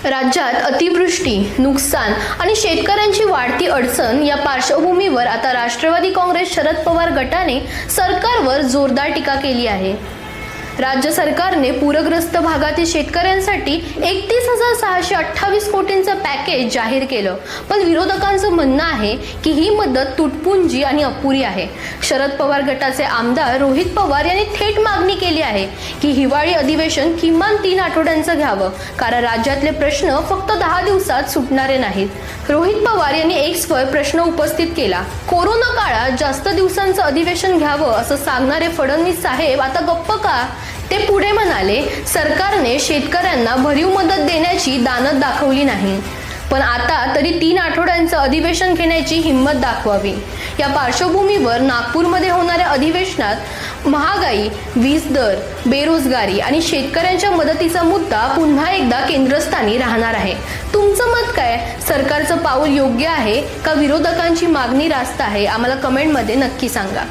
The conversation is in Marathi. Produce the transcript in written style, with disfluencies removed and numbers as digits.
राज्यात अतिवृष्टी, नुकसान आणि शेतकऱ्यांची वाढती अडचण या पार्श्वभूमीवर आता राष्ट्रवादी काँग्रेस शरद पवार गटाने सरकारवर जोरदार टीका केली आहे। राज्य सरकारने पूरग्रस्त भागातील शेतकऱ्यांसाठी 31,628 कोटींचं पॅकेज जाहीर केलं, पण विरोधकांचं म्हणणं आहे की ही मदत तुटपुंजी आणि अपुरी आहे। शरद पवार गटाचे आमदार रोहित पवार यांनी थेट मागणी केली आहे की हिवाळी अधिवेशन किमान 3 आठवड्यांचं घ्यावं, कारण राज्यातले प्रश्न फक्त 10 दिवसात सुटणारे नाहीत। रोहित पवार यांनी एक्सवर प्रश्न उपस्थित केला, कोरोना काळात जास्त दिवसांचं अधिवेशन घ्यावं असं सांगणारे फडणवीस साहेब आता गप्प का? ते पुढे म्हणाले, सरकारने शेतकऱ्यांना भरीव मदत देण्याची दानत दाखवली नाही, पण आता तरी 3 आठवड्यांचं अधिवेशन घेण्याची हिंमत दाखवावी। या पार्श्वभूमीवर नागपूरमध्ये होणाऱ्या अधिवेशनात महागाई, वीज दर, बेरोजगारी आणि शेतकऱ्यांच्या मदतीचा मुद्दा पुन्हा एकदा केंद्रस्थानी राहणार आहे। तुमचं मत काय? सरकारचं पाऊल योग्य आहे का विरोधकांची मागणी रास्त आहे? आम्हाला कमेंटमध्ये नक्की सांगा।